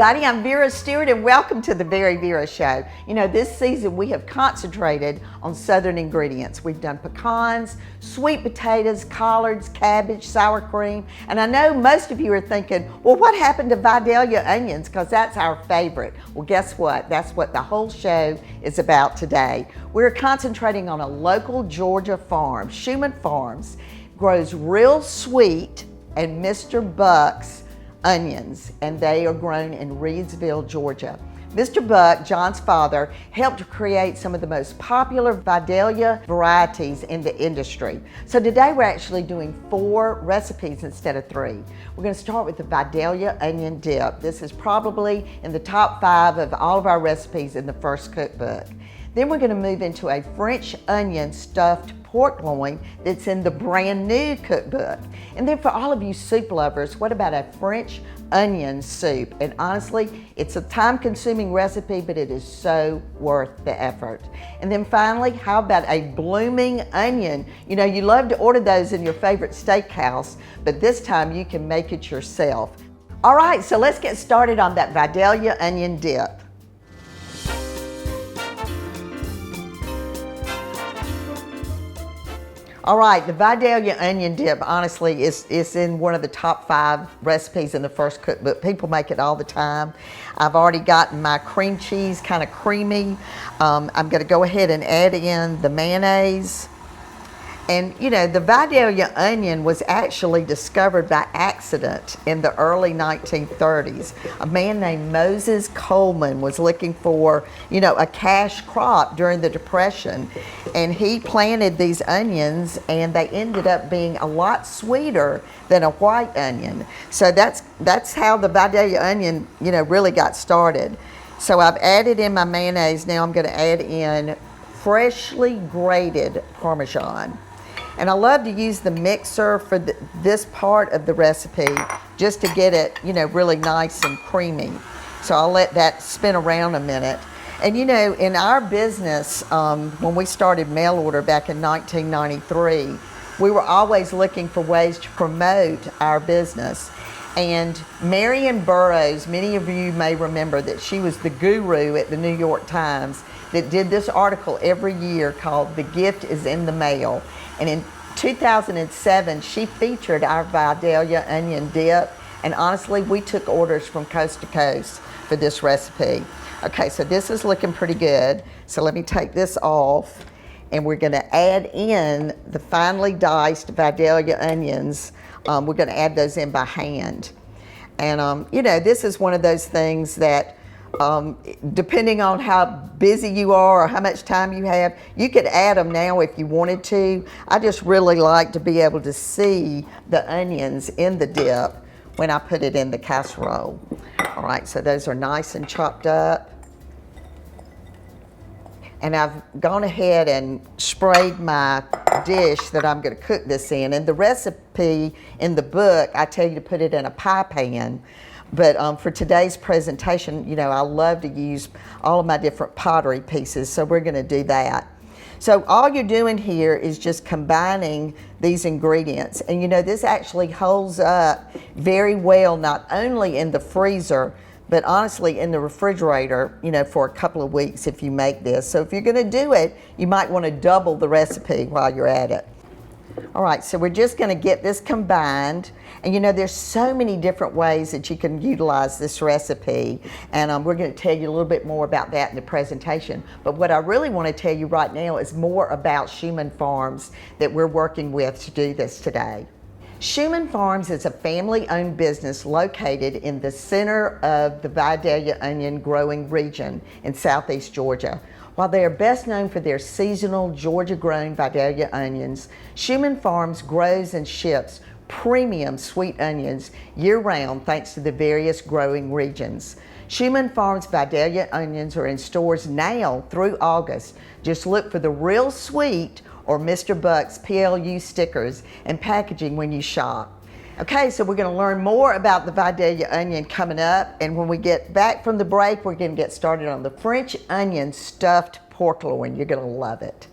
everybody, I'm Vera Stewart and welcome to the VeryVera show. You know, this season we have concentrated on southern ingredients. We've done pecans, sweet potatoes, collards, cabbage, sour cream, and I know most of you are thinking, well, what happened to Vidalia onions? Because that's our favorite. Well, guess what? That's what the whole show is about today. We're concentrating on a local Georgia farm. Shuman Farms grows real sweet and Mr. Buck's onions, and they are grown in Reidsville, Georgia. Mr. Buck, John's father, helped create some of the most popular Vidalia varieties in the industry. So today we're actually doing 4 recipes instead of 3. We're going to start with the Vidalia Onion Dip. This is probably in the top 5 of all of our recipes in the first cookbook. Then we're going to move into a French onion stuffed pork loin that's in the brand new cookbook. And then for all of you soup lovers, what about a French onion soup? And honestly, it's a time-consuming recipe, but it is so worth the effort. And then finally, how about a blooming onion? You know, you love to order those in your favorite steakhouse, but this time you can make it yourself. All right, so let's get started on that Vidalia Onion Dip. All right, the Vidalia Onion Dip, honestly, is in one of the top 5 recipes in the first cookbook. People make it all the time. I've already gotten my cream cheese kind of creamy. I'm going to go ahead and add in the mayonnaise. And you know, the Vidalia onion was actually discovered by accident in the early 1930s. A man named Moses Coleman was looking for, you know, a cash crop during the Depression. And he planted these onions and they ended up being a lot sweeter than a white onion. So that's how the Vidalia onion, you know, really got started. So I've added in my mayonnaise. Now I'm going to add in freshly grated Parmesan. And I love to use the mixer for this part of the recipe just to get it, you know, really nice and creamy. So I'll let that spin around a minute. And you know, in our business, when we started mail order back in 1993, we were always looking for ways to promote our business. And Marion Burroughs, many of you may remember that she was the guru at the New York Times that did this article every year called "The Gift is in the Mail." And in 2007, she featured our Vidalia Onion Dip. And honestly, we took orders from coast to coast for this recipe. Okay, so this is looking pretty good. So let me take this off. And we're going to add in the finely diced Vidalia onions. We're going to add those in by hand. And, you know, this is one of those things that depending on how busy you are or how much time you have, you could add them now if you wanted to. I just really like to be able to see the onions in the dip when I put it in the casserole. All right, so those are nice and chopped up. And I've gone ahead and sprayed my dish that I'm going to cook this in. And the recipe in the book, I tell you to put it in a pie pan. But for today's presentation, you know, I love to use all of my different pottery pieces, so we're going to do that. So all you're doing here is just combining these ingredients. And you know, this actually holds up very well, not only in the freezer, but honestly in the refrigerator, you know, for a couple of weeks if you make this. So if you're going to do it, you might want to double the recipe while you're at it. All right, so we're just going to get this combined. And you know, there's so many different ways that you can utilize this recipe. And we're going to tell you a little bit more about that in the presentation. But what I really want to tell you right now is more about Shuman Farms that we're working with to do this today. Shuman Farms is a family-owned business located in the center of the Vidalia onion growing region in southeast Georgia. While they are best known for their seasonal Georgia-grown Vidalia onions, Shuman Farms grows and ships premium sweet onions year-round thanks to the various growing regions. Shuman Farms Vidalia onions are in stores now through August. Just look for the Real Sweet or Mr. Buck's PLU stickers and packaging when you shop. Okay, so we're going to learn more about the Vidalia onion coming up, and when we get back from the break, we're going to get started on the French onion stuffed pork loin. You're going to love it.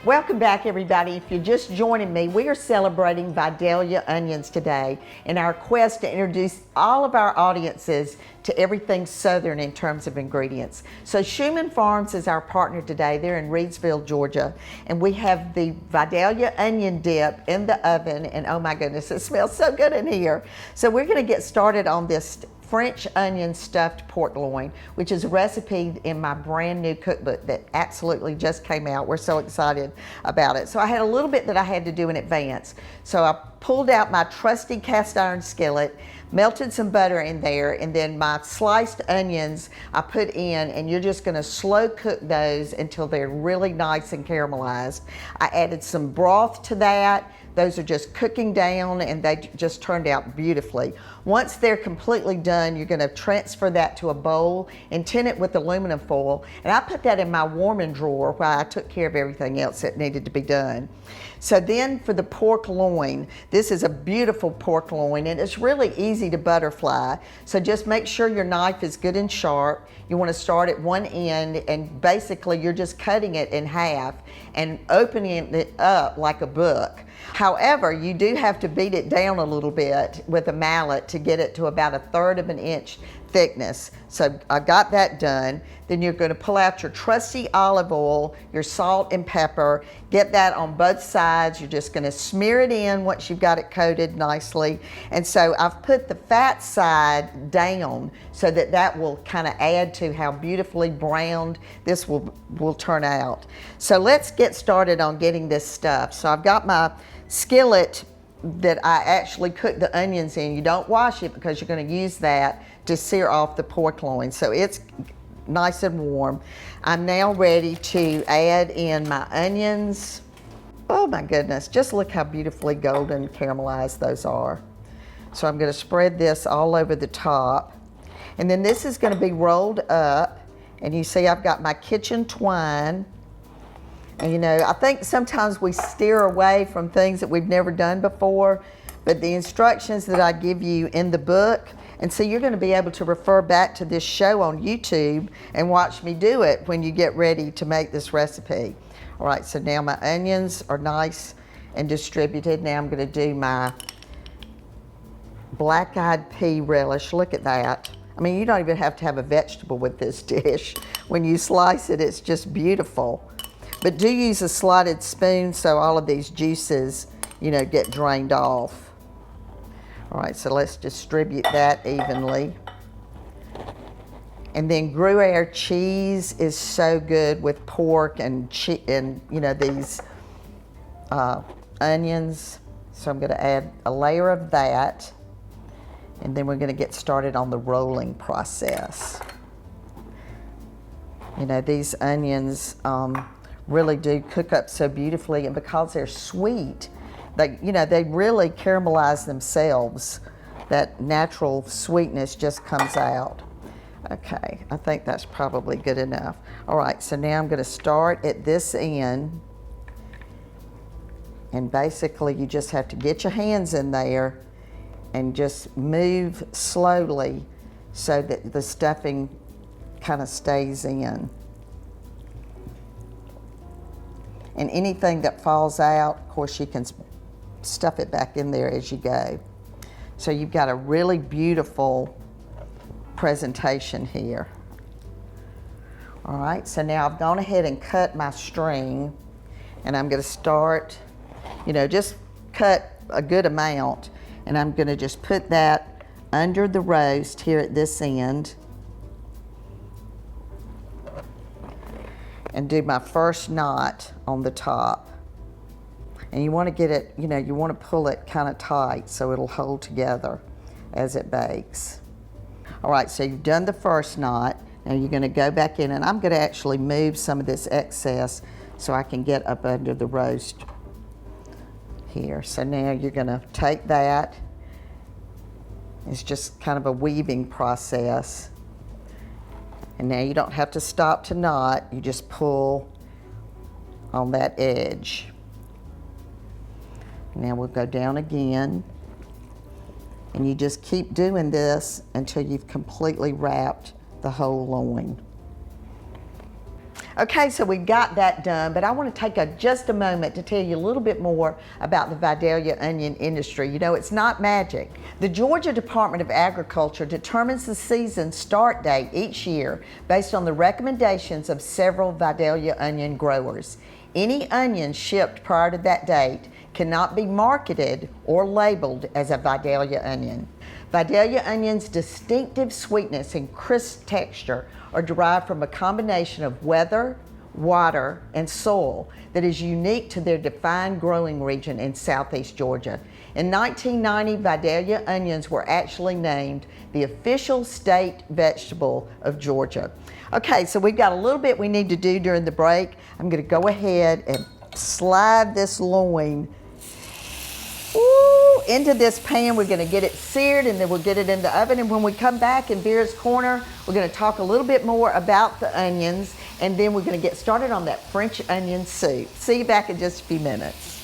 Welcome back, everybody. If you're just joining me, we are celebrating Vidalia onions today in our quest to introduce all of our audiences to everything Southern in terms of ingredients. So Shuman Farms is our partner today. They're in Reedsville, Georgia, and we have the Vidalia Onion Dip in the oven, and oh my goodness, it smells so good in here. So we're gonna get started on this French onion stuffed pork loin, which is a recipe in my brand new cookbook that absolutely just came out. We're so excited about it. So I had a little bit that I had to do in advance. So I pulled out my trusty cast iron skillet, melted some butter in there, and then my sliced onions I put in, and you're just gonna slow cook those until they're really nice and caramelized. I added some broth to that. Those are just cooking down, and they just turned out beautifully. Once they're completely done, you're gonna transfer that to a bowl and tin it with aluminum foil. And I put that in my warming drawer while I took care of everything else that needed to be done. So then for the pork loin, this is a beautiful pork loin, and it's really easy to butterfly. So just make sure your knife is good and sharp. You wanna start at one end, and basically you're just cutting it in half and opening it up like a book. However, you do have to beat it down a little bit with a mallet to get it to about 1/3 of an inch thickness. So I got that done. Then you're going to pull out your trusty olive oil, your salt and pepper, get that on both sides. You're just going to smear it in once you've got it coated nicely. And so I've put the fat side down so that that will kind of add to how beautifully browned this will turn out. So let's get started on getting this stuff. So I've got my skillet that I actually cook the onions in. You don't wash it because you're going to use that to sear off the pork loin. So it's nice and warm. I'm now ready to add in my onions. Oh my goodness, just look how beautifully golden caramelized those are. So I'm going to spread this all over the top. And then this is going to be rolled up. And you see I've got my kitchen twine. And you know, I think sometimes we steer away from things that we've never done before, but the instructions that I give you in the book, and so you're going to be able to refer back to this show on YouTube and watch me do it when you get ready to make this recipe. All right, so now my onions are nice and distributed. Now I'm going to do my black-eyed pea relish. Look at that. I mean, you don't even have to have a vegetable with this dish. When you slice it, it's just beautiful. But do use a slotted spoon so all of these juices, you know, get drained off. All right, so let's distribute that evenly. And then Gruyere cheese is so good with pork and you know, these onions. So I'm going to add a layer of that, and then we're going to get started on the rolling process. You know, these onions really do cook up so beautifully, and because they're sweet, they really caramelize themselves. That natural sweetness just comes out. Okay, I think that's probably good enough. All right, so now I'm going to start at this end, and basically you just have to get your hands in there and just move slowly so that the stuffing kind of stays in. And anything that falls out, of course, you can stuff it back in there as you go. So you've got a really beautiful presentation here. All right, so now I've gone ahead and cut my string, and I'm going to start, you know, just cut a good amount, and I'm going to just put that under the roast here at this end. And do my first knot on the top. And you want to get it, you know, you want to pull it kind of tight so it'll hold together as it bakes. All right, so you've done the first knot. Now you're going to go back in, and I'm going to actually move some of this excess so I can get up under the roast here. So now you're going to take that. It's just kind of a weaving process. And now you don't have to stop to knot, you just pull on that edge. Now we'll go down again, and you just keep doing this until you've completely wrapped the whole loin. Okay, so we got that done, but I want to take just a moment to tell you a little bit more about the Vidalia onion industry. You know, it's not magic. The Georgia Department of Agriculture determines the season start date each year based on the recommendations of several Vidalia onion growers. Any onion shipped prior to that date cannot be marketed or labeled as a Vidalia onion. Vidalia onion's distinctive sweetness and crisp texture are derived from a combination of weather, water, and soil that is unique to their defined growing region in southeast Georgia. In 1990, Vidalia onions were actually named the official state vegetable of Georgia. Okay, so we've got a little bit we need to do during the break. I'm going to go ahead and slide this loin into this pan. We're going to get it seared and then we'll get it in the oven. And when we come back in Vera's Corner, we're going to talk a little bit more about the onions, and then we're going to get started on that French onion soup. See you back in just a few minutes.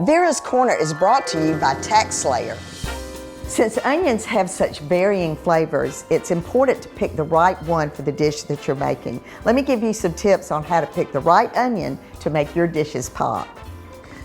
Vera's Corner is brought to you by TaxSlayer. Since onions have such varying flavors, it's important to pick the right one for the dish that you're making. Let me give you some tips on how to pick the right onion to make your dishes pop.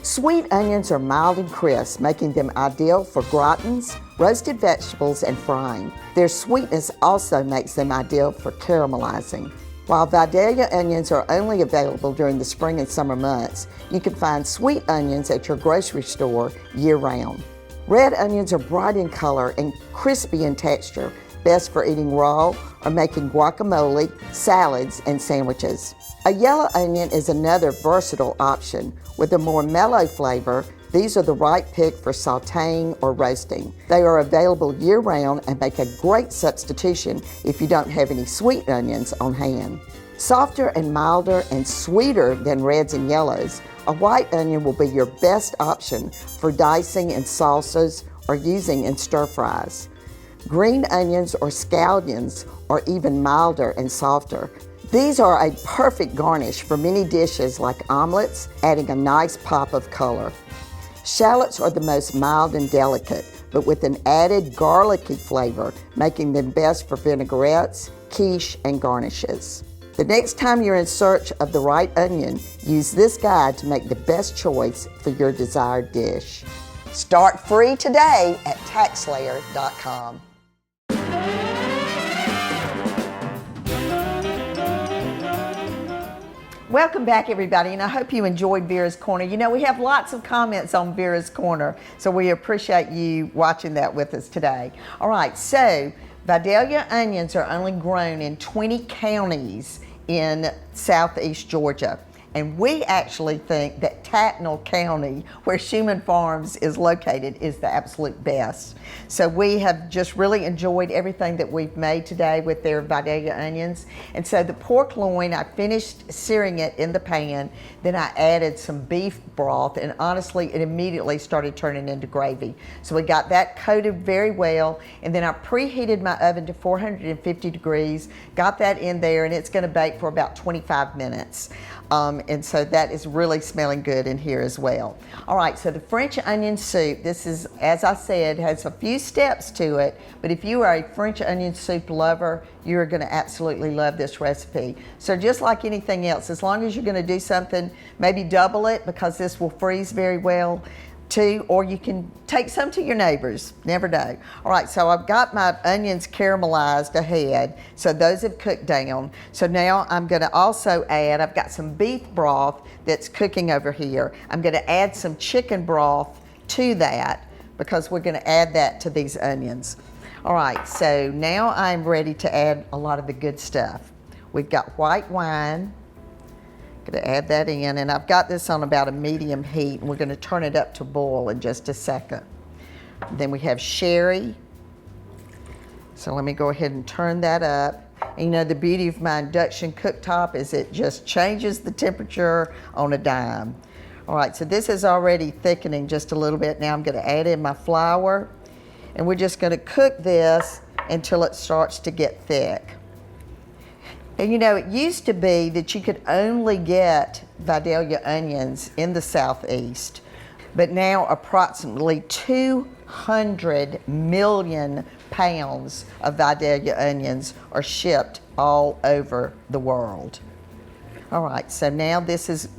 Sweet onions are mild and crisp, making them ideal for gratins, roasted vegetables, and frying. Their sweetness also makes them ideal for caramelizing. While Vidalia onions are only available during the spring and summer months, you can find sweet onions at your grocery store year-round. Red onions are bright in color and crispy in texture, best for eating raw or making guacamole, salads, and sandwiches. A yellow onion is another versatile option. With a more mellow flavor, these are the right pick for sautéing or roasting. They are available year-round and make a great substitution if you don't have any sweet onions on hand. Softer and milder and sweeter than reds and yellows, a white onion will be your best option for dicing in salsas or using in stir-fries. Green onions or scallions are even milder and softer. These are a perfect garnish for many dishes like omelets, adding a nice pop of color. Shallots are the most mild and delicate, but with an added garlicky flavor, making them best for vinaigrettes, quiche, and garnishes. The next time you're in search of the right onion, use this guide to make the best choice for your desired dish. Start free today at TaxSlayer.com. Welcome back, everybody, and I hope you enjoyed Vera's Corner. You know, we have lots of comments on Vera's Corner, so we appreciate you watching that with us today. All right, so Vidalia onions are only grown in 20 counties in southeast Georgia. And we actually think that Tattnall County, where Shuman Farms is located, is the absolute best. So we have just really enjoyed everything that we've made today with their Vidalia onions. And so the pork loin, I finished searing it in the pan, then I added some beef broth, and honestly, it immediately started turning into gravy. So we got that coated very well, and then I preheated my oven to 450 degrees, got that in there, and it's gonna bake for about 25 minutes. And so that is really smelling good in here as well. All right, so the French onion soup, this is, as I said, has a few steps to it, but if you are a French onion soup lover, you're gonna absolutely love this recipe. So just like anything else, as long as you're gonna do something, maybe double it because this will freeze very well too, or you can take some to your neighbors, never know. All right, so I've got my onions caramelized ahead, so those have cooked down. So now I'm gonna also add, I've got some beef broth that's cooking over here. I'm gonna add some chicken broth to that because we're gonna add that to these onions. All right, so now I'm ready to add a lot of the good stuff. We've got white wine. Gonna add that in, and I've got this on about a medium heat, and we're gonna turn it up to boil in just a second. Then we have sherry. So let me go ahead and turn that up. And you know, the beauty of my induction cooktop is it just changes the temperature on a dime. All right, so this is already thickening just a little bit. Now I'm gonna add in my flour, and we're just gonna cook this until it starts to get thick. And you know, it used to be that you could only get Vidalia onions in the southeast, but now approximately 200 million pounds of Vidalia onions are shipped all over the world. All right, so now this is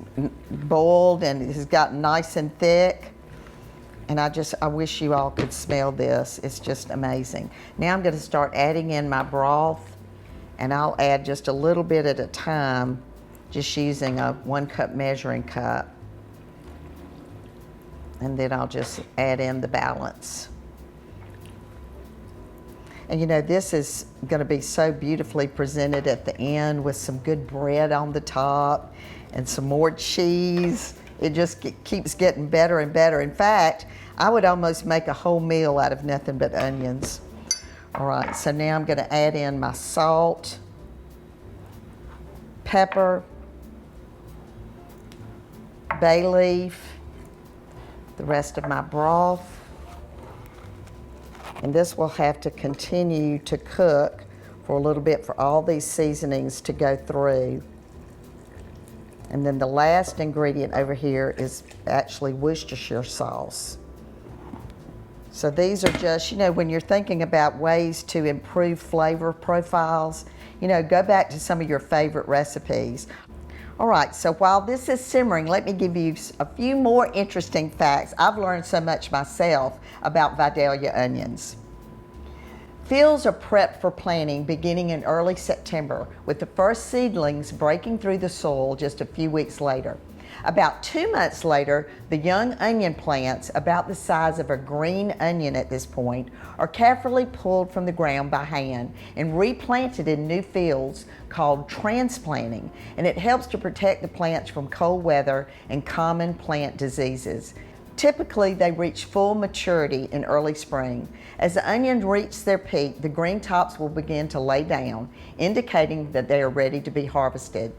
boiled and it has gotten nice and thick. And I wish you all could smell this. It's just amazing. Now I'm going to start adding in my broth, and I'll add just a little bit at a time, just using a 1 cup measuring cup. And then I'll just add in the balance. And you know, this is going to be so beautifully presented at the end with some good bread on the top and some more cheese. It just keeps getting better and better. In fact, I would almost make a whole meal out of nothing but onions. All right, so now I'm going to add in my salt, pepper, bay leaf, the rest of my broth. And this will have to continue to cook for a little bit for all these seasonings to go through. And then the last ingredient over here is actually Worcestershire sauce. So these are just, you know, when you're thinking about ways to improve flavor profiles, you know, go back to some of your favorite recipes. All right, so while this is simmering, let me give you a few more interesting facts. I've learned so much myself about Vidalia onions. Fields are prepped for planting beginning in early September, with the first seedlings breaking through the soil just a few weeks later. About 2 months later, the young onion plants, about the size of a green onion at this point, are carefully pulled from the ground by hand and replanted in new fields called transplanting, and it helps to protect the plants from cold weather and common plant diseases. Typically, they reach full maturity in early spring. As the onions reach their peak, the green tops will begin to lay down, indicating that they are ready to be harvested.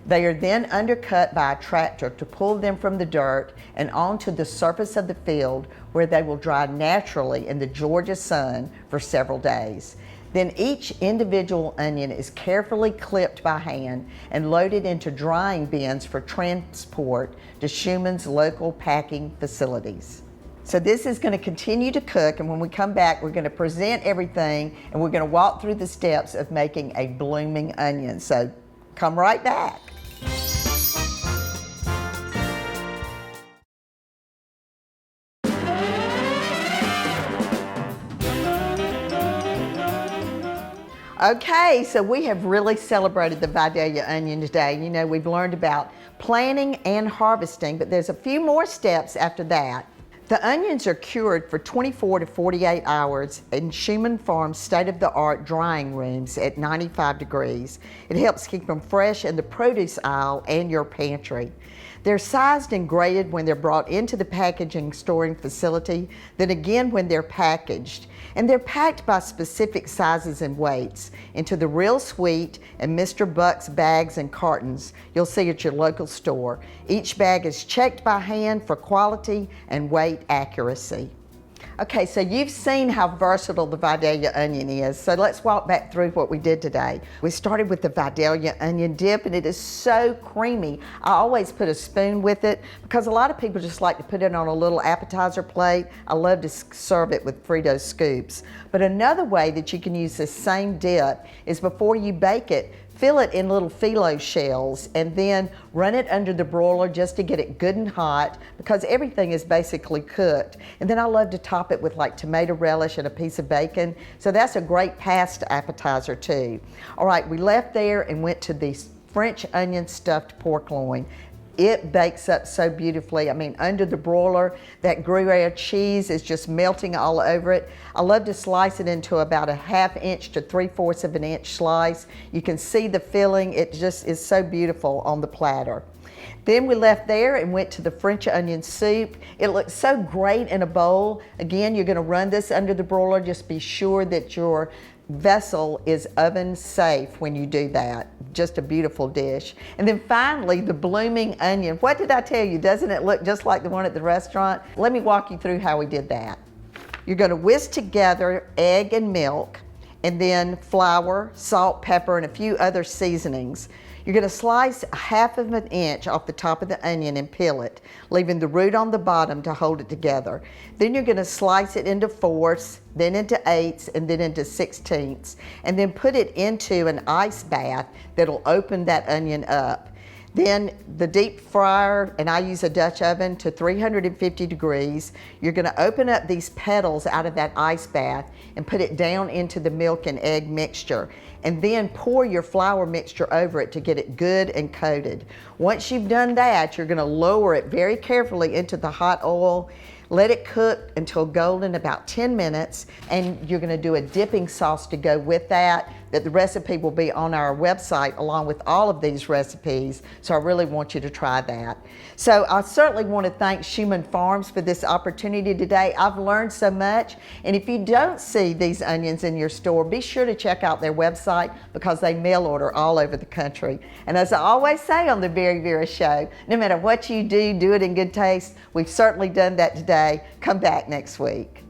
They are then undercut by a tractor to pull them from the dirt and onto the surface of the field, where they will dry naturally in the Georgia sun for several days. Then each individual onion is carefully clipped by hand and loaded into drying bins for transport to Shuman's local packing facilities. So this is going to continue to cook, and when we come back, we're going to present everything and we're going to walk through the steps of making a blooming onion. So come right back. Okay, so we have really celebrated the Vidalia onion today. You know, we've learned about planting and harvesting, but there's a few more steps after that. The onions are cured for 24 to 48 hours in Shuman Farm's state-of-the-art drying rooms at 95 degrees. It helps keep them fresh in the produce aisle and your pantry. They're sized and graded when they're brought into the packaging storing facility, then again when they're packaged. And they're packed by specific sizes and weights into the Real Sweet and Mr. Buck's bags and cartons you'll see at your local store. Each bag is checked by hand for quality and weight accuracy. Okay, so you've seen how versatile the Vidalia onion is, so let's walk back through what we did today. We started with the Vidalia Onion Dip, and it is so creamy. I always put a spoon with it because a lot of people just like to put it on a little appetizer plate. I love to serve it with Frito scoops. But another way that you can use this same dip is before you bake it, fill it in little phyllo shells and then run it under the broiler just to get it good and hot, because everything is basically cooked. And then I love to top it with like tomato relish and a piece of bacon. So that's a great pasta appetizer too. All right, we left there and went to the French onion stuffed pork loin. It bakes up so beautifully. I mean, under the broiler, that Gruyere cheese is just melting all over it. I love to slice it into about a 1/2 inch to 3/4 of an inch slice. You can see the filling. It just is so beautiful on the platter. Then we left there and went to the French onion soup. It looks so great in a bowl. Again, you're going to run this under the broiler. Just be sure that your vessel is oven safe when you do that. Just a beautiful dish. And then finally, the blooming onion. What did I tell you? Doesn't it look just like the one at the restaurant? Let me walk you through how we did that. You're going to whisk together egg and milk, and then flour, salt, pepper, and a few other seasonings. You're gonna slice 1/2 inch off the top of the onion and peel it, leaving the root on the bottom to hold it together. Then you're gonna slice it into 4ths, then into 8ths, and then into 16ths, and then put it into an ice bath that'll open that onion up. Then the deep fryer, and I use a Dutch oven to 350 degrees. You're gonna open up these petals out of that ice bath and put it down into the milk and egg mixture. And then pour your flour mixture over it to get it good and coated. Once you've done that, you're gonna lower it very carefully into the hot oil. Let it cook until golden, about 10 minutes, and you're gonna do a dipping sauce to go with that. That the recipe will be on our website along with all of these recipes, so I really want you to try that. So I certainly want to thank Shuman Farms for this opportunity today. I've learned so much, and if you don't see these onions in your store, be sure to check out their website because they mail order all over the country. And as I always say on the VeryVera show, no matter what you do, do it in good taste. We've certainly done that today. Come back next week.